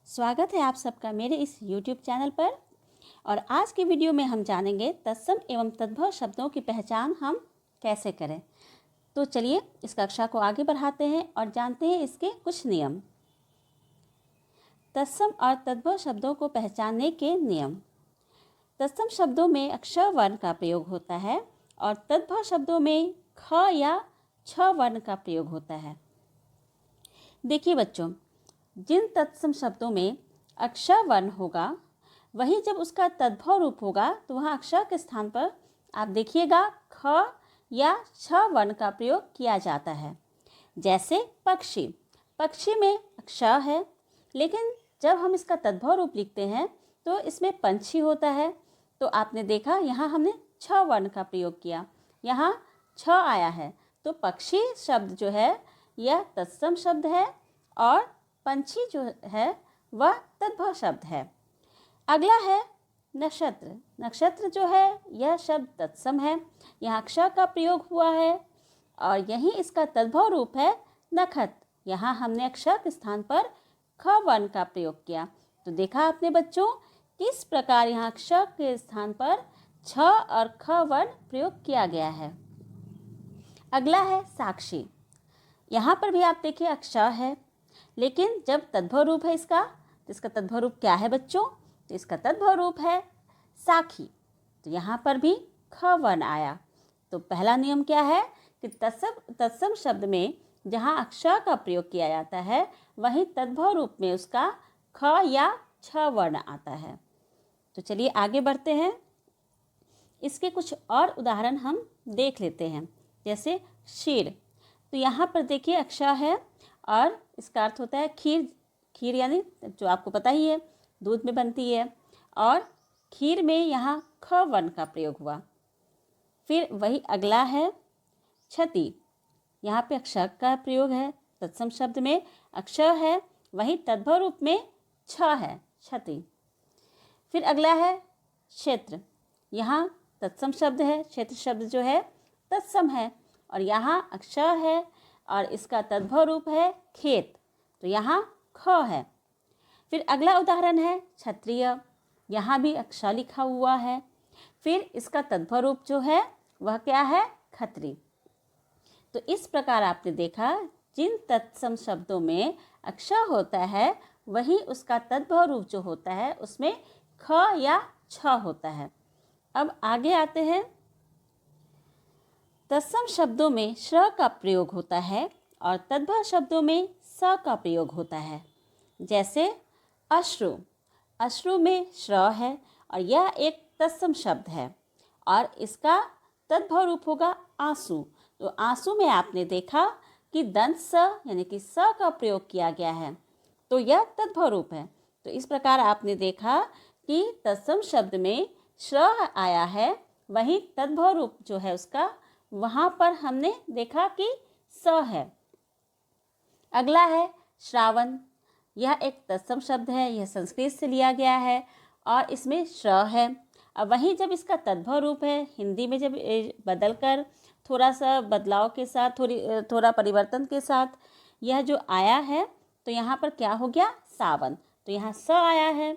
स्वागत है आप सबका मेरे इस YouTube चैनल पर। और आज की वीडियो में हम जानेंगे तत्सम एवं तद्भव शब्दों की पहचान हम कैसे करें। तो चलिए इस कक्षा को आगे बढ़ाते हैं और जानते हैं इसके कुछ नियम। तत्सम और तद्भव शब्दों को पहचानने के नियम। तत्सम शब्दों में अक्षर वर्ण का प्रयोग होता है और तद्भव शब्दों में ख या छ वर्ण का प्रयोग होता है। देखिए बच्चों, जिन तत्सम शब्दों में अक्षर वर्ण होगा वही जब उसका तद्भव रूप होगा तो वहाँ अक्षर के स्थान पर आप देखिएगा ख या छ वर्ण का प्रयोग किया जाता है। जैसे पक्षी, पक्षी में अक्षर है लेकिन जब हम इसका तद्भव रूप लिखते हैं तो इसमें पंछी होता है। तो आपने देखा यहाँ हमने छ वर्ण का प्रयोग किया, यहाँ छ आया है। तो पक्षी शब्द जो है यह तत्सम शब्द है और पंछी जो है वह तद्भव शब्द है। अगला है नक्षत्र। नक्षत्र जो है यह शब्द तत्सम है, यहाँ अक्षर का प्रयोग हुआ है और यही इसका तद्भव रूप है नखत। यहाँ हमने अक्षर के स्थान पर ख वर्ण का प्रयोग किया। तो देखा आपने बच्चों किस प्रकार यहाँ अक्षर के स्थान पर छ और ख वर्ण प्रयोग किया गया है। अगला है साक्षी। यहाँ पर भी आप देखिए अक्षर है लेकिन जब तद्भव रूप है इसका, तो इसका तद्भव रूप क्या है बच्चों? तो इसका तद्भव रूप है साखी। तो यहाँ पर भी ख वर्ण आया। तो पहला नियम क्या है कि तत्सम शब्द में जहाँ अक्षर का प्रयोग किया जाता है वहीं तद्भव रूप में उसका ख या छ वर्ण आता है। तो चलिए आगे बढ़ते हैं। इसके कुछ और उदाहरण हम देख लेते हैं। जैसे क्षीर, तो यहाँ पर देखिए अक्षर है और इसका अर्थ होता है खीर। खीर यानी जो आपको पता ही है दूध में बनती है और खीर में यहाँ ख वर्ण का प्रयोग हुआ। फिर वही अगला है क्षति। यहाँ पे अक्षर का प्रयोग है, तत्सम शब्द में अक्षर है वही तद्भव रूप में छ है, क्षति। फिर अगला है क्षेत्र। यहाँ तत्सम शब्द है, क्षेत्र शब्द जो है तत्सम है और यहाँ अक्षर है और इसका तद्भव रूप है खेत। तो यहाँ ख है। फिर अगला उदाहरण है क्षत्रिय। यहाँ भी अक्षर लिखा हुआ है। फिर इसका तद्भव रूप जो है वह क्या है? खत्री। तो इस प्रकार आपने देखा जिन तत्सम शब्दों में अक्षर होता है वही उसका तद्भव रूप जो होता है उसमें ख या छ होता है। अब आगे आते हैं। तत्सम शब्दों में श्र का प्रयोग होता है और तद्भव शब्दों में स का प्रयोग होता है। जैसे अश्रु। अश्रु में श्र है और यह एक तत्सम शब्द है और इसका तद्भव रूप होगा आंसू। तो आंसू में आपने देखा कि दंत स यानी कि स का प्रयोग किया गया है, तो यह तद्भव रूप है। तो इस प्रकार आपने देखा कि तत्सम शब्द में श्र आया है वहीं तद्भव रूप जो है उसका वहाँ पर हमने देखा कि स है। अगला है श्रावण। यह एक तत्सम शब्द है, यह संस्कृत से लिया गया है और इसमें श्र है। अब वहीं जब इसका तद्भव रूप है हिंदी में जब बदलकर थोड़ा सा बदलाव के साथ थोड़ा परिवर्तन के साथ यह जो आया है तो यहाँ पर क्या हो गया? सावन। तो यहाँ स आया है।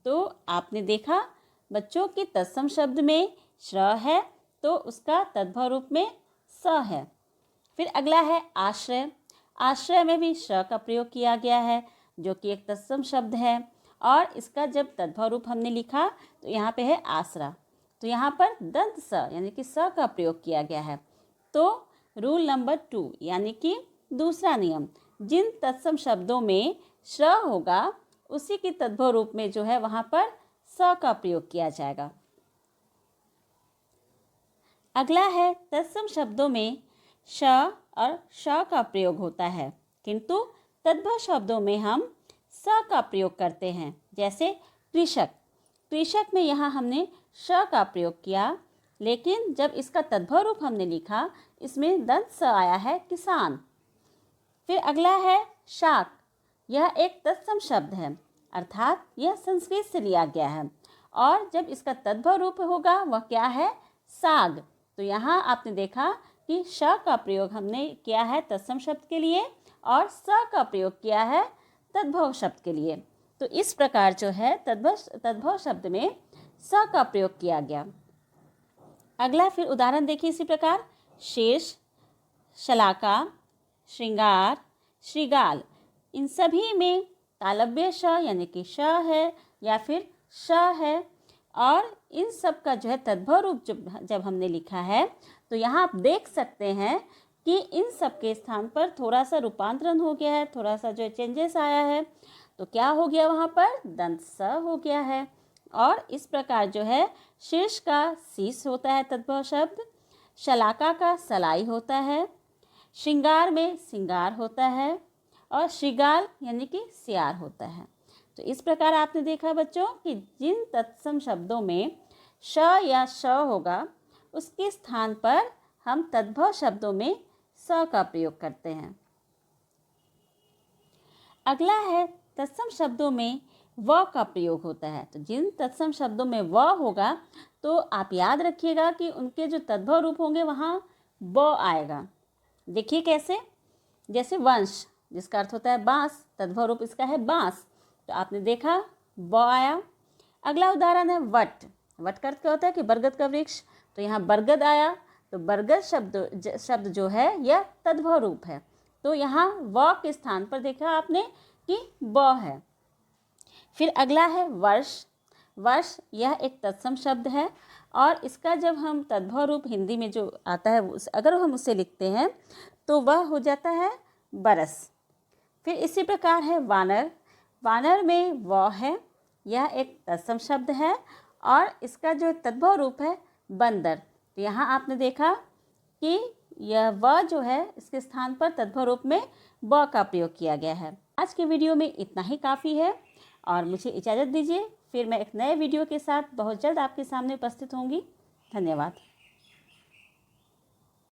तो आपने देखा बच्चों की तत्सम शब्द में श्र है तो उसका तद्भव रूप में स है। फिर अगला है आश्रय। आश्रय में भी श्र का प्रयोग किया गया है जो कि एक तत्सम शब्द है और इसका जब तद्भव रूप हमने लिखा तो यहाँ पे है आसरा। तो यहाँ पर दंत स यानी कि स का प्रयोग किया गया है। तो रूल नंबर 2 यानी कि दूसरा नियम, जिन तत्सम शब्दों में श्र होगा उसी के तद्भव रूप में जो है वहाँ पर स का प्रयोग किया जाएगा। अगला है तत्सम शब्दों में श और श का प्रयोग होता है किंतु तद्भव शब्दों में हम स का प्रयोग करते हैं। जैसे कृषक। कृषक में यहाँ हमने श का प्रयोग किया लेकिन जब इसका तद्भव रूप हमने लिखा इसमें दंत स आया है किसान। फिर अगला है शाक। यह एक तत्सम शब्द है अर्थात यह संस्कृत से लिया गया है और जब इसका तद्भव रूप होगा वह क्या है? साग। तो यहाँ आपने देखा कि श का प्रयोग हमने किया है तत्सम शब्द के लिए और स का प्रयोग किया है तद्भव शब्द के लिए। तो इस प्रकार जो है तद्भव शब्द में स का प्रयोग किया गया। अगला फिर उदाहरण देखिए इसी प्रकार, शीर्ष, शलाका, श्रृंगार, श्रीगाल, इन सभी में तालव्य श यानी कि श है या फिर श है, और इन सब का जो है तद्भव रूप जब हमने लिखा है तो यहाँ आप देख सकते हैं कि इन सब के स्थान पर थोड़ा सा रूपांतरण हो गया है, थोड़ा सा जो चेंजेस आया है। तो क्या हो गया, वहाँ पर दंत स हो गया है। और इस प्रकार जो है शीर्ष का शीश होता है तद्भव शब्द, शलाका का सलाई होता है, श्रृंगार में सिंगार होता है, और श्रीगाल यानी कि सियार होता है। तो इस प्रकार आपने देखा बच्चों कि जिन तत्सम शब्दों में श या श होगा उसके स्थान पर हम तद्भव शब्दों में स का प्रयोग करते हैं। अगला है तत्सम शब्दों में व का प्रयोग होता है। तो जिन तत्सम शब्दों में व होगा तो आप याद रखिएगा कि उनके जो तद्भव रूप होंगे वहाँ ब आएगा। देखिए कैसे, जैसे वंश जिसका अर्थ होता है बांस, तद्भव रूप इसका है बांस, तो आपने देखा ब आया। अगला उदाहरण है वट। वट का अर्थ क्या होता है कि बरगद का वृक्ष, तो यहाँ बरगद आया, तो बरगद शब्द जो है यह तद्भव रूप है, तो यहाँ व के स्थान पर देखा आपने कि ब है। फिर अगला है वर्ष। वर्ष यह एक तत्सम शब्द है और इसका जब हम तद्भव रूप हिंदी में जो आता है अगर हम उसे लिखते हैं तो वह हो जाता है बरस। फिर इसी प्रकार है वानर। वानर में व है, यह एक तत्सम शब्द है और इसका जो तद्भव रूप है बंदर। तो यहाँ आपने देखा कि यह व जो है इसके स्थान पर तद्भव रूप में ब का प्रयोग किया गया है। आज के वीडियो में इतना ही काफ़ी है और मुझे इजाज़त दीजिए, फिर मैं एक नए वीडियो के साथ बहुत जल्द आपके सामने उपस्थित होंगी। धन्यवाद।